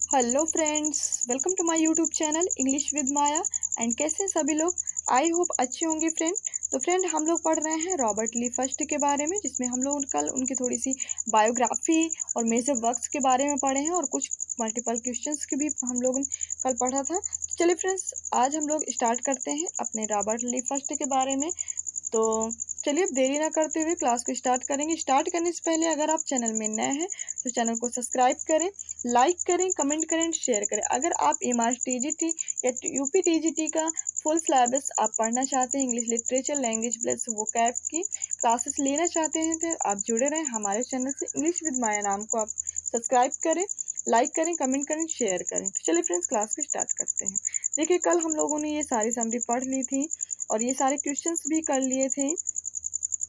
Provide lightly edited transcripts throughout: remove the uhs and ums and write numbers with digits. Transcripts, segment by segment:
Hello friends, welcome to my YouTube channel English with Maya. And कैसे हैं सभी लोग? आई होप अच्छे होंगे फ्रेंड। तो फ्रेंड, हम लोग पढ़ रहे हैं रॉबर्ट ली फर्स्ट के बारे में, जिसमें हम लोग कल उनकी थोड़ी सी बायोग्राफी और मेजर वर्क्स के बारे में पढ़े हैं और कुछ मल्टीपल क्वेश्चंस की भी हम लोग कल पढ़ा था। तो चलिए फ्रेंड्स, आज हम लोग स्टार्ट करते हैं अपने रॉबर्ट ली फर्स्ट के बारे में। तो चलिए अब देरी ना करते हुए क्लास को स्टार्ट करेंगे। स्टार्ट करने से पहले अगर आप चैनल में नए हैं तो चैनल को सब्सक्राइब करें, लाइक करें, कमेंट करें, शेयर करें। अगर आप MRTGT या UPTGT का फुल सिलेबस आप पढ़ना चाहते हैं, English literature, language plus vocab की क्लासेस लेना चाहते हैं, तो आप जुड़े रहें हमारे चैनल से। इंग्लिश विद माया नाम को आप सब्सक्राइब करें, लाइक करें, कमेंट करें, शेयर करें। तो चलिए फ्रेंड्स, क्लास को स्टार्ट करते हैं। देखिए, कल हम लोगों ने ये सारी समरी पढ़ ली थी और ये सारे क्वेश्चंस भी कर लिए थे।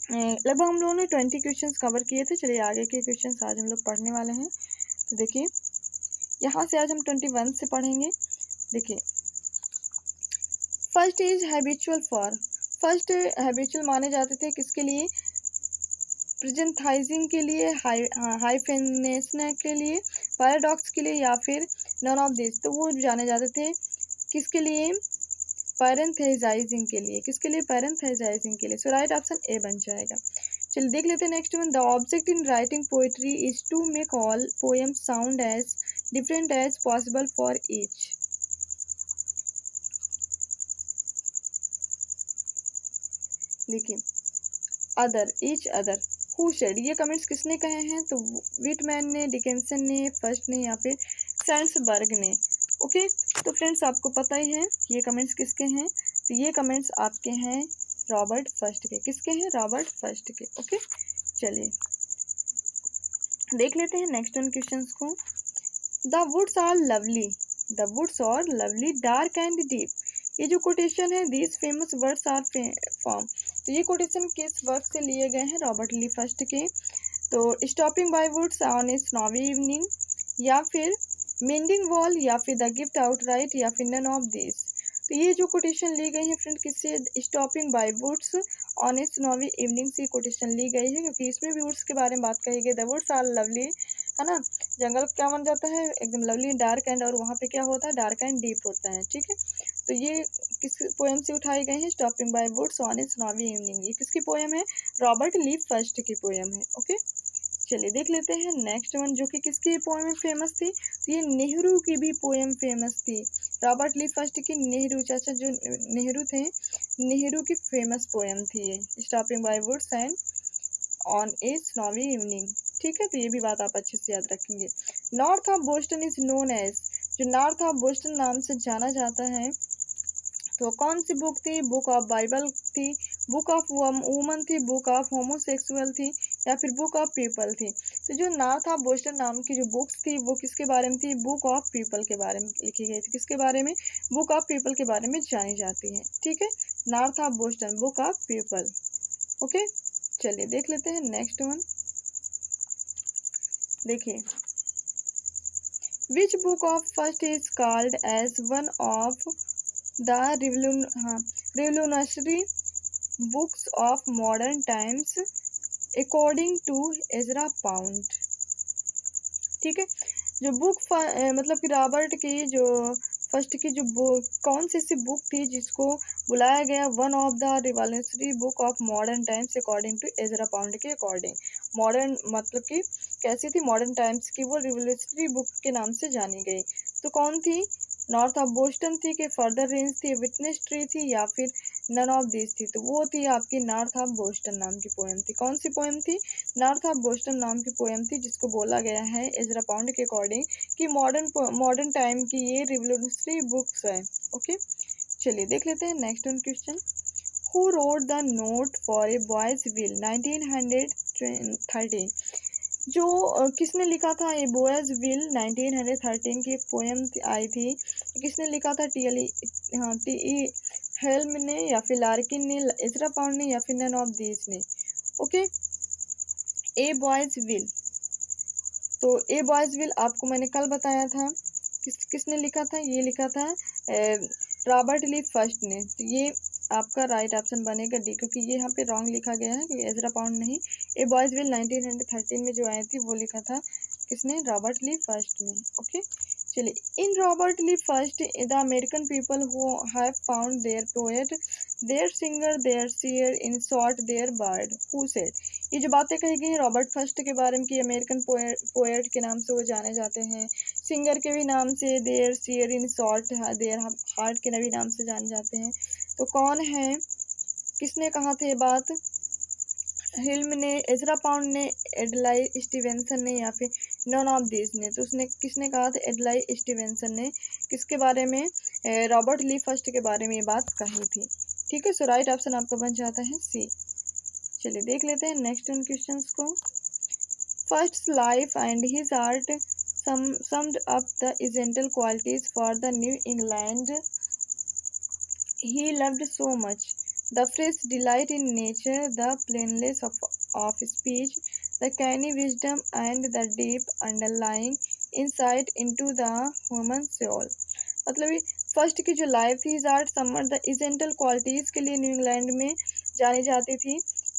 लगभग हम लोगों ने 20 क्वेश्चंस कवर किए थे। चलिए आगे के क्वेश्चंस आज हम लोग पढ़ने वाले हैं। तो देखिए, यहाँ से आज हम 21 से पढ़ेंगे। देखिए, first is habitual for. First habitual माने जाते थे किसके लिए? प्रेजेंटाइजिंग के लिए, हाइफेनेशन के लिए, पैराडॉक्स के लिए, या फिर नन ऑफ दिस। तो वो जाने जाते थे किसके लिए? पैरेंथेसाइजिंग के लिए। किसके लिए? पैरेंथेसाइजिंग के लिए। सो राइट ऑप्शन ए बन जाएगा। चलिए देख लेते हैं next one. The object in writing poetry is to make all poems sound as different as possible for each. देखिए, other, each other, who said, ये कमेंट्स किसने कहे हैं? तो विटमैन ने, डिकेंसन ने, फर्स्ट ने, या फिर सेंसबर्ग ने। ओके, तो फ्रेंड्स आपको पता ही है ये कमेंट्स किसके हैं। तो ये कमेंट्स आपके हैं रॉबर्ट फर्स्ट के। किसके हैं? रॉबर्ट फर्स्ट के। ओके, चलिए देख लेते हैं नेक्स्ट वन क्वेश्चंस को। The woods are lovely, the woods are lovely, dark and deep. ये जो कोटेशन है, these famous words are form. तो ये कोटेशन किस वर्क से लिए गए हैं? रॉबर्ट ली फर्स्ट के। तो stopping by woods on a snowy evening, या फिर मेंडिंग वॉल, या फिर द गिफ्ट आउटराइट, या फिर नन ऑफ दिस। तो ये जो कोटेशन ली गई है फ्रेंड किससे? Stopping by woods on a snowy evening से कोटेशन ली गई है, क्योंकि इसमें भी वुड्स के बारे में बात कही गई। द वुड्स आर लवली, है ना। जंगल क्या बन जाता है? एकदम लवली, डार्क एंड, और वहाँ पे क्या होता है? डार्क एंड डीप होता है। ठीक है, तो ये किस पोएम से उठाई गई है? Stopping by woods on a snowy evening. ये किसकी पोएम है? रॉबर्ट ली फर्स्ट की पोएम है। ओके, चलिए देख लेते हैं नेक्स्ट वन, जो कि किसकी पोएम फेमस थी। तो ये नेहरू की भी पोएम फेमस थी। रॉबर्ट ली फर्स्ट की नेहरू, चाचा जो नेहरू थे, नेहरू की फेमस पोएम थी ये, stopping by woods and on a snowy evening. ठीक है, तो ये भी बात आप अच्छे से याद रखेंगे। North of Boston is known as, जो नॉर्थ ऑफ बोस्टन नाम से जाना जाता है, तो कौन सी बुक थी? बुक ऑफ बाइबल थी, बुक ऑफ वुमन थी, बुक ऑफ होमोसेक्सुअल थी, या फिर बुक ऑफ पीपल थी। तो जो नॉर्थ ऑफ बोस्टन नाम की जो बुक्स थी वो किसके बारे में थी? बुक ऑफ पीपल के बारे में लिखी गई थी। किसके बारे में? बुक ऑफ पीपल के बारे में जानी जाती है। ठीक है, north of Boston, book of people. Okay, चलिए देख लेते हैं नेक्स्ट वन। देखिए, which book of Frost is called as one of the revolutionary books of modern times according to Ezra Pound. ठीक है, जो बुक मतलब कि रॉबर्ट की जो फर्स्ट की जो बुक, कौन सी ऐसी बुक थी जिसको बुलाया गया one of the revolutionary book of modern times according to Ezra Pound के अकॉर्डिंग। मॉडर्न मतलब कि कैसी थी? मॉडर्न टाइम्स की वो रिवॉल्यूशनरी बुक के नाम से जानी गई। तो कौन थी? नॉर्थ ऑफ बोस्टन थी, कि फर्दर रेंज थी, विटनेस ट्री थी, या फिर नन ऑफ दिस थी। तो वो थी आपकी नॉर्थ ऑफ बोस्टन नाम की पोएम थी। कौन सी पोएम थी? नॉर्थ ऑफ बोस्टन नाम की पोएम थी, जिसको बोला गया है एजरा पाउंड के अकॉर्डिंग कि मॉडर्न टाइम की ये रिवोल्यूशनरी बुक्स है। ओके, चलिए देख लेते हैं next one question. Who wrote the note for a boy's will 1913। जो किसने लिखा था ये बॉयज विल 1913 की एक पोएम आई थी? किसने लिखा था? टी हेल्म ने, या फिर लार्किन ने, एजरा पाउंड ने, या फिर नन ऑफ दीस ने। ओके, ए बॉयज विल, तो ए बॉयज विल आपको मैंने कल बताया था किसने लिखा था? ये लिखा था रॉबर्ट ली फर्स्ट ने। तो ये आपका राइट ऑप्शन बनेगा डी, क्योंकि ये यहाँ पे रॉन्ग लिखा गया है, क्योंकि एजरा पाउंड नहीं। ए बॉयज विल 1913 में जो आई थी वो लिखा था किसने? रॉबर्ट ली फर्स्ट ने। ओके, चलिए, in Robert Lee Frost the American people who have found their poet, their singer, their seer, in short their bird, who said. ये जो बातें कही गई हैं रॉबर्ट फर्स्ट के बारे में कि अमेरिकन पोएट के नाम से वो जाने जाते हैं, सिंगर के भी नाम से, their seer, in short their heart के भी नाम से जाने जाते हैं। तो कौन है, किसने कहा था ये बात? हिल्म ने, एजरा पाउंड ने, एडलाई स्टीवेंसन ने, या फिर नॉन ऑफ दिस ने? तो उसने किसने कहा था? एडलाई स्टीवेंसन ने किसके बारे में? रॉबर्ट ली फर्स्ट के बारे में ये बात कही थी। ठीक है, सो राइट ऑप्शन आपका बन जाता है सी। चलिए देख लेते हैं नेक्स्ट उन क्वेश्चंस को। First life and his art summed up the essential qualities for the New England he loved so much. The fresh delight in nature, the plainness of speech, the canny wisdom, and the deep underlying insight into the human soul. मतलब first की जो life थी, his art summer the essential qualities के लिए new England में जानी जाती थी।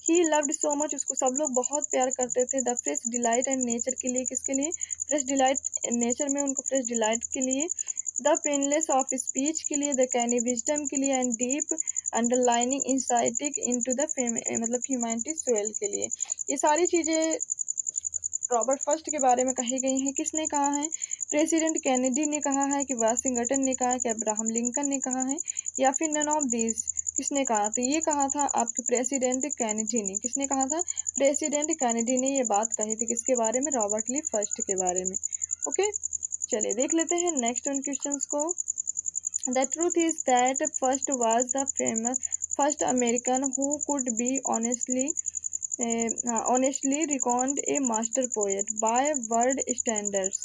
ही लव्ड सो मच, उसको सब लोग बहुत प्यार करते थे। The fresh delight and nature के लिए, किसके लिए? फ्रेश डिलाइट नेचर में, उनको फ्रेश डिलाइट के लिए। द पेनलेस ऑफ स्पीच के लिए, द कैनी विजडम के लिए, and deep underlining insight into the मतलब ह्यूमैनिटी सोल के लिए। ये सारी चीज़ें रॉबर्ट फर्स्ट के बारे में कही गई हैं। किसने कहा है? प्रेसिडेंट कैनेडी ने कहा है, कि वाशिंगटन ने कहा है, कि अब्राहम लिंकन ने कहा है, या फिर नन ऑफ दिस? किसने कहा? तो ये कहा था आपके प्रेसिडेंट कैनेडी ने। किसने कहा था? प्रेसिडेंट कैनेडी ने ये बात कही थी। किसके बारे में? रॉबर्ट ली फर्स्ट के बारे में। ओके, चलिए देख लेते हैं नेक्स्ट उन क्वेश्चंस को। The truth is that first was the famous first American who could B honestly reckoned a master poet by world standards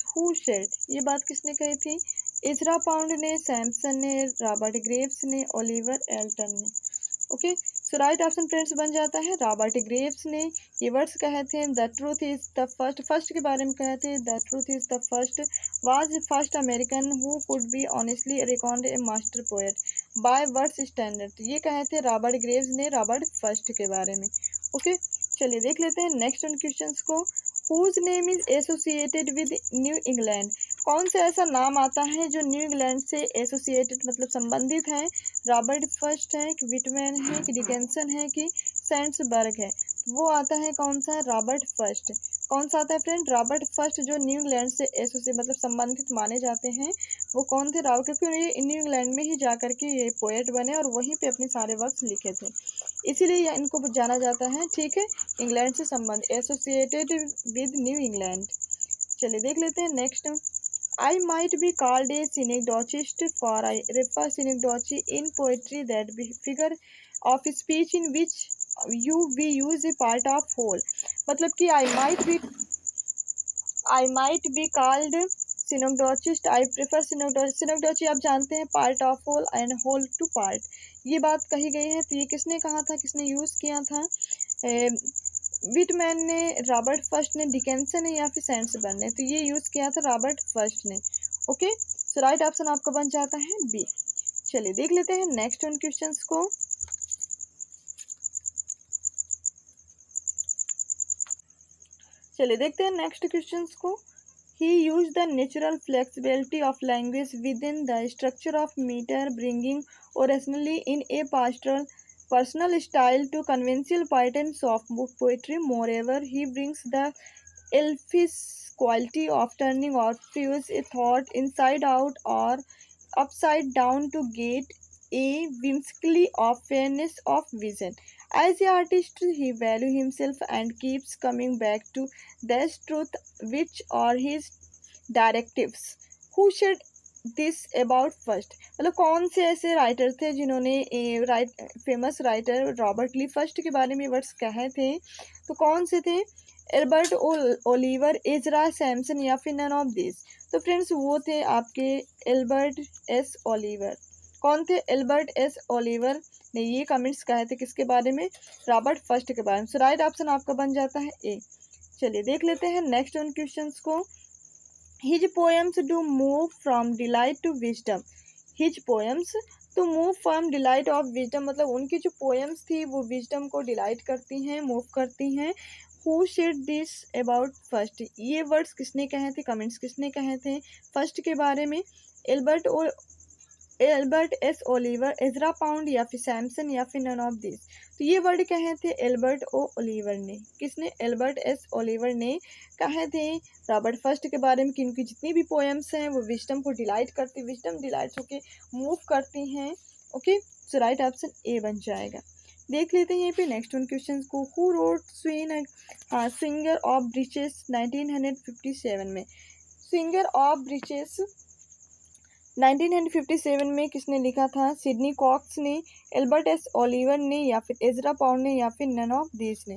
who said। ये बात किसने कही थी? इजरा पाउंड ने, सैमसन ने, रॉबर्ट ग्रेव्स ने, ओलिवर एल्टन ने। ओके, सो राइट ऑप्शन फ्रेंड्स बन जाता है रॉबर्ट ग्रेव्स ने। ये वर्ड्स कहे थे, the truth is the first के बारे में कहे थे, the truth is the first was first American who could be honestly reckoned a master poet by words standard. ये कहे थे रॉबर्ट ग्रेव्स ने रॉबर्ट फर्स्ट के बारे में। ओके, चलिए देख लेते हैं नेक्स्ट उन क्वेश्चंस को। Whose name is associated with New England. कौन सा ऐसा नाम आता है जो न्यू इंग्लैंड से एसोसिएटेड मतलब संबंधित है? रॉबर्ट फर्स्ट है, कि विटमैन है, कि डिकेंसन है, कि सेंट्सबर्ग है? वो आता है कौन सा? Robert first. कौन सा आता है फ्रेंड? रॉबर्ट फर्स्ट जो न्यू इंग्लैंड से एसोसिएट मतलब संबंधित माने जाते हैं, वो कौन थे? क्योंकि ये न्यू इंग्लैंड में ही जाकर के ये पोएट बने और वहीं पे अपने सारे वर्क्स लिखे थे, इसीलिए इनको जाना जाता है। ठीक है, इंग्लैंड से संबंध, एसोसिएटेड विद न्यू इंग्लैंड। चलिए देख लेते हैं next. I might be called a synecdochist, for I refer synecdoche in poetry that figure of speech in which we use a part of whole। मतलब कि I might be called synecdochist, I prefer synecdoche। synecdoche आप जानते हैं, part of whole and whole to part, ये बात कही गई है। तो ये किसने कहा था, किसने यूज़ किया था? विटमैन ने, रॉबर्ट फर्स्ट ने, डिकेंसन ने, या फिर सेंट्सबर्ग ने? तो ये यूज़ किया था रॉबर्ट फर्स्ट ने। ओके, सो राइट ऑप्शन आपका बन जाता है बी। चलिए देख लेते हैं नेक्स्ट उन क्वेश्चंस को। चलिए देखते हैं नेक्स्ट क्वेश्चंस को। He used the natural flexibility of language within the structure of meter, bringing originally in a personal style to conventional patterns of poetry. Moreover, he brings the elfish quality of turning Orpheus a thought inside out or upside down to get a whimsically of fairness of vision. As an artist, he values himself and keeps coming back to this truth, which are his directives. Who shed this about Frost, मतलब कौन से ऐसे writer थे जिन्होंने famous writer Robert Lee Frost के बारे में words कहे थे? तो कौन से थे? एल्बर्ट ओलिवर, एजरा, सैमसन, या फिर नन ऑफ दिस? तो फ्रेंड्स वो थे आपके एल्बर्ट एस ओलिवर। कौन थे? एल्बर्ट एस ओलिवर ने ये कमेंट्स कहे थे किसके बारे में? रॉबर्ट फर्स्ट के बारे में। सो राइट ऑप्शन आपका बन जाता है ए। चलिए देख लेते हैं नेक्स्ट उन क्वेश्चंस को। His poems do move from delight to wisdom। His poems to move from delight of wisdom, मतलब उनकी जो पोएम्स थी वो विजडम को डिलाइट करती हैं, मूव करती हैं। Who said this about first, ये वर्ड्स किसने कहे थे, कमेंट्स किसने कहे थे फर्स्ट के बारे में? Albert S Oliver, Ezra pound या फिर सैमसन या फिर नन ऑफ दिस। तो ये वर्ड कहे थे एल्बर्ट ओ ओलिवर ने। किसने? एल्बर्ट एस ओलिवर ने कहे थे रॉबर्ट फर्स्ट के बारे में कि उनकी जितनी भी पोएम्स हैं वो विजडम को डिलाइट करती, विजडम डिलाइट होके मूव करती हैं। ओके, सो राइट ऑप्शन ए बन जाएगा। देख लेते हैं यहाँ पे नेक्स्ट वन क्वेश्चन को। Who wrote singer of breaches 1957 में? सिंगर ऑफ ब्रिचेस 1957 में किसने लिखा था? सिडनी कॉक्स ने, एल्बर्ट एस ओलिवर ने या फिर एजरा पाउंड ने या फिर नन ऑफ दिस ने।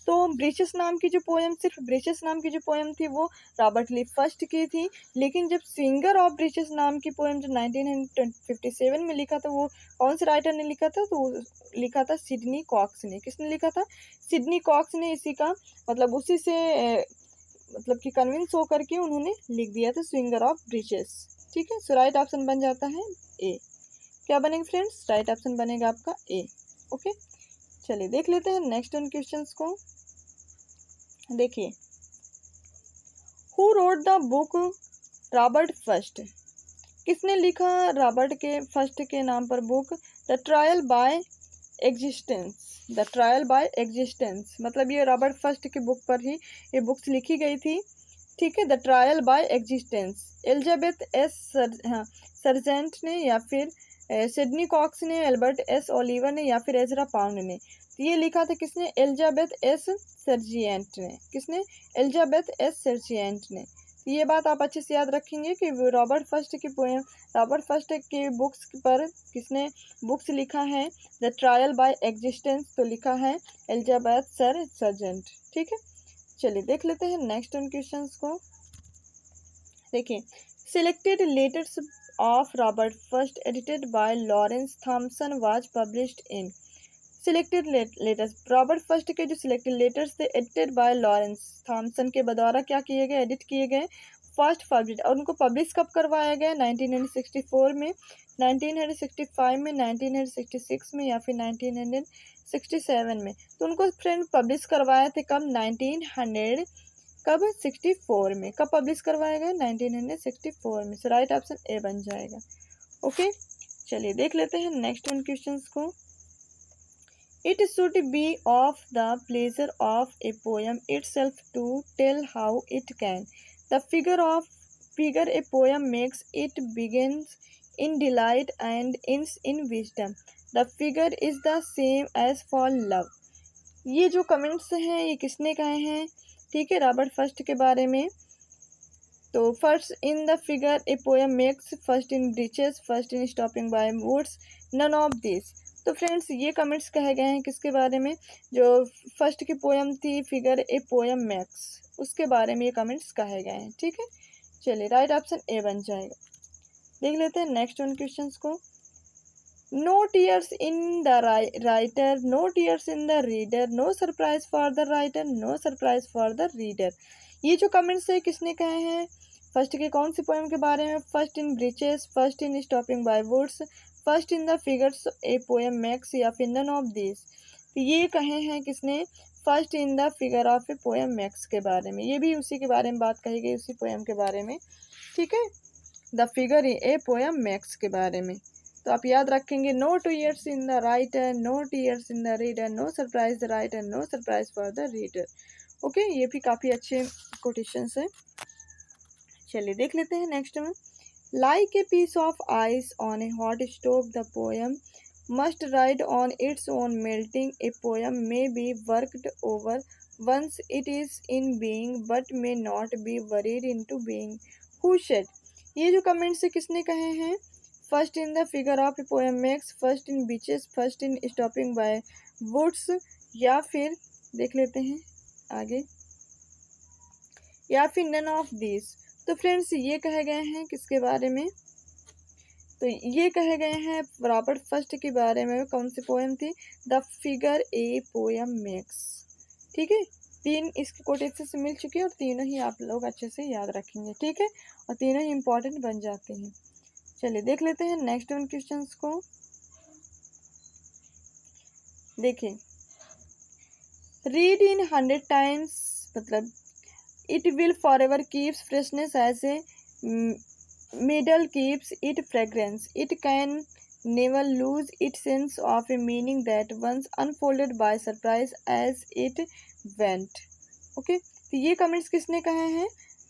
तो ब्रिचेस नाम की जो पोएम, सिर्फ ब्रिचेस नाम की जो पोएम थी वो रॉबर्ट ली फर्स्ट की थी, लेकिन जब सिंगर ऑफ ब्रिचेस नाम की पोएम जो 1957 में लिखा था वो कौन से राइटर ने लिखा था? तो लिखा था सिडनी कॉक्स ने। किसने लिखा था? सिडनी कॉक्स ने। इसी का मतलब उसी से मतलब कि कन्विंस होकर के उन्होंने लिख दिया था सिंगर ऑफ ब्रिचेस। ठीक है, सो राइट ऑप्शन बन जाता है ए। क्या बनेगा फ्रेंड्स? राइट ऑप्शन बनेगा आपका ए। ओके, चलिए देख लेते हैं नेक्स्ट वन क्वेश्चंस को। देखिए, who wrote the book Robert first? किसने लिखा रॉबर्ट के फर्स्ट के नाम पर book? The trial by existence. The trial by existence मतलब ये रॉबर्ट फर्स्ट की बुक पर ही ये बुक्स लिखी गई थी। ठीक है, the trial by existence. Elizabeth S sergeant ने या फिर सिडनी कॉक्स ने, एल्बर्ट एस ओलिवर ने या फिर एजरा पाउंड ने। तो ये लिखा था किसने? एलिजाबेथ एस सर्जिएंट ने। किसने? एलिजाबेथ एस सर्जिएंट ने। तो ये बात आप अच्छे से याद रखेंगे कि रॉबर्ट फर्स्ट की पोएम, रॉबर्ट फर्स्ट की बुक्स पर किसने बुक्स लिखा है? द ट्रायल बाय एग्जिस्टेंस तो लिखा है एलिजाबेथ सर्जेंट। ठीक है, चलिए देख लेते हैं नेक्स्ट उन क्वेश्चंस को। देखिए, selected letters of Robert Frost edited by Lawrence Thompson was published in. Selected letters, Robert Frost के जो सिलेक्टेड लेटर्स थे एडिटेड बाय लॉरेंस थॉमसन के द्वारा क्या किए गए? एडिट किए गए, फर्स्ट पब्लिश। और उनको पब्लिश कब करवाया गया? 1964 में, 1965 में, 1966 में या फिर 1967 में। तो उनको फ्रेंड पब्लिश करवाए थे कब? 1900 कब? 64 में। कब पब्लिश करवाया गया? 1964 में। सो राइट ऑप्शन ए बन जाएगा। ओके, चलिए देख लेते हैं नेक्स्ट वन क्वेश्चंस को। It should be of the pleasure of a poem itself to tell how it can. The figure a poem makes it begins in delight and ends in wisdom. The figure is the same as for love. ये जो comments हैं ये किसने कहे हैं? ठीक है, Robert Frost के बारे में। तो Frost in the figure a poem makes, Frost in Birches, Frost in stopping by woods, none of this. तो फ्रेंड्स ये कमेंट्स कहे गए हैं किसके बारे में? जो फर्स्ट की पोएम थी फिगर ए पोएम मैक्स, उसके बारे में ये कमेंट्स कहे गए हैं। ठीक है, चलिए राइट ऑप्शन ए बन जाएगा। देख लेते हैं नेक्स्ट वन क्वेश्चंस को। No tears in the writer, no tears in the reader, no surprise for the writer, no surprise for the reader. ये जो कमेंट्स है किसने कहे हैं? फर्स्ट के कौन सी पोएम के बारे में? Frost in Birches, Frost in stopping by woods, Frost in the figures a poem makes या फिर नन ऑफ दिस। तो ये कहे हैं किसने? First in the figure of a poem makes के बारे में। ये भी उसी के बारे में बात कही गई, उसी पोएम के बारे में। ठीक है, the figure a poem makes के बारे में। तो आप याद रखेंगे, no tears in the writer, no tears in the reader, no surprise the writer, no surprise for the reader. Okay, ये भी काफ़ी अच्छे कोटेशंस हैं। चलिए देख लेते हैं नेक्स्ट में। Like a piece of ice on a hot stove, the poem must ride on its own melting. A poem may be worked over once it is in being but may not be worried into being. Who said? ये जो comments है किसने कहे हैं? Frost in the figure of a poem makes, Frost in Birches, Frost in stopping by woods या फिर देख लेते हैं आगे, या फिर नन ऑफ दिस। तो फ्रेंड्स ये कहे गए हैं किसके बारे में? तो ये कहे गए हैं रॉबर्ट फर्स्ट के बारे में। कौन सी पोएम थी? The figure a poem max. ठीक है, तीन इसके कोटेशन से मिल चुके हैं और तीनों ही आप लोग अच्छे से याद रखेंगे। ठीक है, और तीनों ही इंपॉर्टेंट बन जाते हैं। चलिए देख लेते हैं नेक्स्ट वन क्वेश्चंस को। देखिए, रीड इन 100 टाइम्स मतलब it will for ever keeps freshness as a middle keeps it fragrance it can never lose its sense of a meaning that once unfolded by surprise as it went. Okay तो ये comments किसने कहे हैं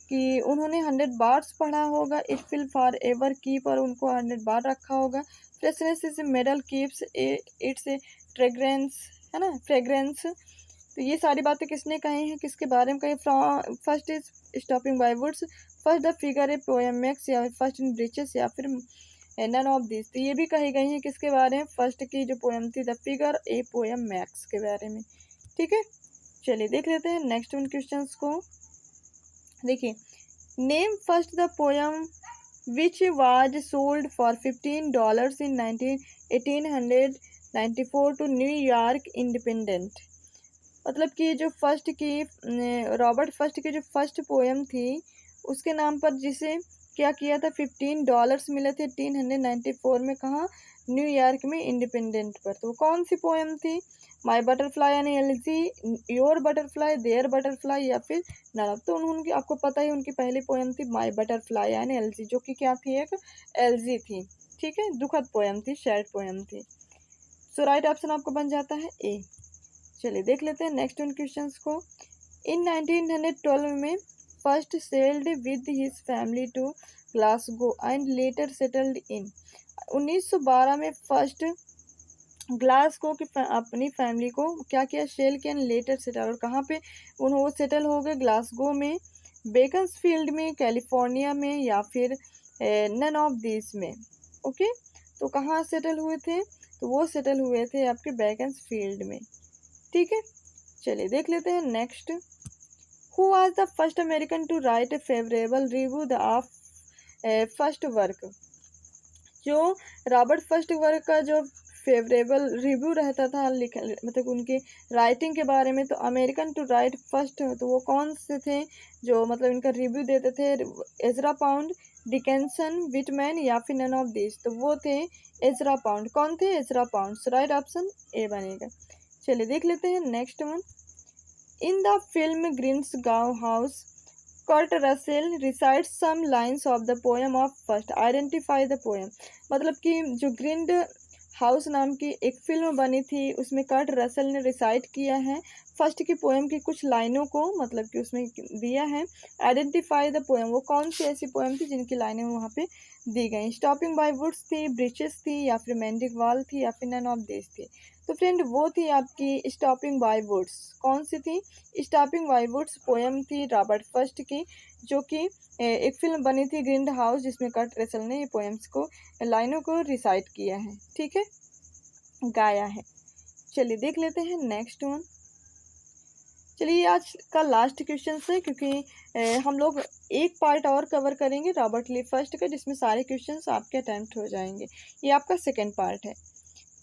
कि उन्होंने 100 bars पढ़ा होगा, it will for ever keep और उनको 100 बार रखा होगा, freshness is medal keeps it's a fragrance, है ना, फ्रेग्रेंस। तो ये सारी बातें किसने कही हैं, किसके बारे में कही? From Frost is stopping by woods, Frost the figure a poem makes या फर्स्ट इन ब्रिचेस या फिर नन ऑफ दिस। तो ये भी कही गई है किसके बारे में? फर्स्ट की जो पोएम थी the figure a poem makes के बारे में। ठीक है, चलिए देख लेते हैं नेक्स्ट उन क्वेश्चंस को। देखिए, name first the poem which was sold for $15 in 1894 to New York Independent. मतलब कि जो फर्स्ट की रॉबर्ट फर्स्ट की जो फर्स्ट पोएम थी उसके नाम पर जिसे क्या किया था, $15 मिले थे 1894 में, कहाँ? न्यूयॉर्क में, इंडिपेंडेंट पर। तो कौन सी पोएम थी? माई बटरफ्लाई यानी elegy, your butterfly, their butterfly या फिर नन। तो उनकी आपको पता ही उनकी पहली पोएम थी माई बटरफ्लाई यानी एलजी, जो कि क्या थी, एक एलजी थी। ठीक है, दुखद पोएम थी, सैड पोएम थी। सो राइट ऑप्शन आपको बन जाता है ए। चलिए देख लेते हैं नेक्स्ट उन क्वेश्चंस को। इन 1912 में Frost sailed with his family to Glasgow and later settled in. 1912 में फर्स्ट ग्लासगो की अपनी फैमिली को क्या किया, सेल किया, लेटर सेटल, और कहाँ पे उन्होंने सेटल हो गए? ग्लासगो में, बेकन्सफील्ड में, कैलिफोर्निया में या फिर नन ऑफ दिस में। ओके, तो कहाँ सेटल हुए थे? तो वो सेटल हुए थे आपके बेकन्सफील्ड में। ठीक है, चलिए देख लेते हैं next. Who was the first American to write a favourable review the of Frost work. जो रॉबर्ट फर्स्ट वर्क का जो फेवरेबल रिव्यू रहता था मतलब उनके राइटिंग के बारे में, तो अमेरिकन टू राइट फर्स्ट, तो वो कौन से थे जो मतलब इनका रिव्यू देते थे? एजरा पाउंड, डिकेंसन, विटमैन या फिर नन ऑफ दिस। तो वो थे एजरा पाउंड। कौन थे? Ezra Pound. So right option a बनेगा। चलिए देख लेते हैं next one. In the film greens गांव house Kurt Russell recites some lines of the poem of Frost, identify the poem. मतलब कि जो ग्रीन्ड हाउस नाम की एक फिल्म बनी थी उसमें कर्ट रसेल ने रिसाइट किया है फर्स्ट की पोएम की कुछ लाइनों को, मतलब कि उसमें दिया है आइडेंटिफाई द पोएम। वो कौन सी ऐसी पोएम थी जिनकी लाइनें वहाँ पे दी गई? स्टॉपिंग बाय वुड्स थी, ब्रिचेस थी या फिर मेंडिक वॉल थी या फिर नन ऑफ दिस थी। तो फ्रेंड वो थी आपकी स्टॉपिंग बाय वुड्स। कौन सी थी? स्टॉपिंग बाय वुड्स पोएम थी रॉबर्ट फर्स्ट की, जो कि एक फिल्म बनी थी ग्रीन्ड हाउस जिसमें कर्ट रसेल ने ये पोएम्स को लाइनों को रिसाइट किया है। ठीक है, गाया है। चलिए देख लेते हैं नेक्स्ट वन। चलिए आज का लास्ट क्वेश्चन है, क्योंकि हम लोग एक पार्ट और कवर करेंगे रॉबर्ट ली फर्स्ट का जिसमें सारे क्वेश्चंस आपके अटेम्प्ट हो जाएंगे। ये आपका सेकंड पार्ट है।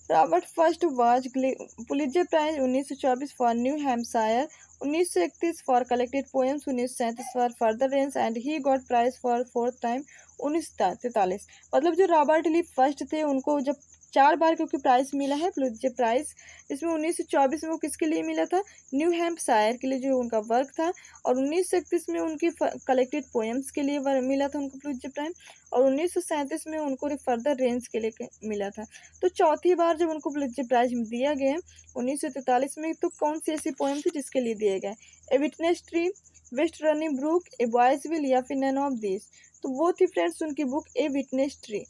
Robert Frost was Pulitzer prize 1924 for New Hampshire, 1931 for collected poems, 1937 for further range and he got prize for fourth time 1943। मतलब जो रॉबर्ट ली फर्स्ट थे उनको जब 4 बार क्योंकि प्राइज मिला है पुलित्जर प्राइज, इसमें 1924 में वो किसके लिए मिला था? न्यू हैम्पशायर के लिए जो उनका वर्क था, और 1931 में उनकी कलेक्टेड पोएम्स के लिए मिला था उनको पुलित्जर प्राइज, और 1937 में उनको फर्दर रेंज के लिए मिला था। तो चौथी बार जब उनको पुलित्जर प्राइज दिया गया 1943 में, तो कौन सी ऐसी पोएम थी जिसके लिए दिया गया? A witness tree, west running brook, a boy's will या फिर नन ऑफ दिस। तो वो थी फ्रेंड्स उनकी बुक ए विटनेस ट्री।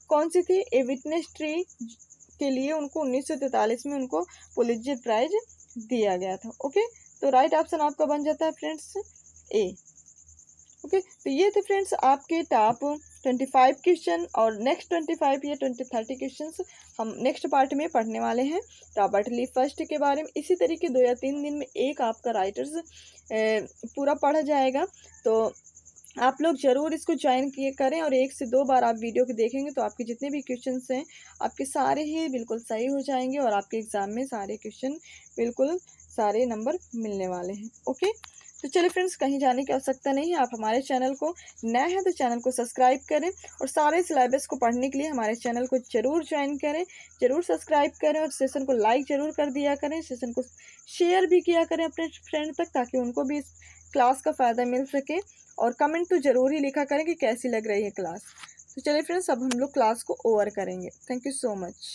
कौन सी थी? ए विटनेस ट्री के लिए उनको 1943 में उनको पुलित्जर प्राइज दिया गया था। ओके, तो राइट ऑप्शन आपका बन जाता है फ्रेंड्स ए। ओके, तो ये थे फ्रेंड्स आपके टॉप 25 क्वेश्चन, और नेक्स्ट 25 या 20-30 क्वेश्चन हम नेक्स्ट पार्ट में पढ़ने वाले हैं रॉबर्ट ली फर्स्ट के बारे में। इसी तरीके 2 या 3 दिन में एक आपका राइटर्स पूरा पढ़ा जाएगा। तो आप लोग ज़रूर इसको ज्वाइन किए करें, और 1 से 2 बार आप वीडियो को देखेंगे तो आपके जितने भी क्वेश्चंस हैं आपके सारे ही बिल्कुल सही हो जाएंगे, और आपके एग्ज़ाम में सारे क्वेश्चन बिल्कुल सारे नंबर मिलने वाले हैं। ओके, तो चलिए फ्रेंड्स, कहीं जाने की आवश्यकता नहीं है। आप हमारे चैनल को नए हैं तो चैनल को सब्सक्राइब करें और सारे सिलेबस को पढ़ने के लिए हमारे चैनल को ज़रूर ज्वाइन करें, ज़रूर सब्सक्राइब करें और सेशन को लाइक ज़रूर कर दिया करें, सेशन को शेयर भी किया करें अपने फ्रेंड तक, ताकि उनको भी इस क्लास का फ़ायदा मिल सके। और कमेंट तो ज़रूर ही लिखा करें कि कैसी लग रही है क्लास। तो चलिए फ्रेंड्स, अब हम लोग क्लास को ओवर करेंगे। Thank you so much.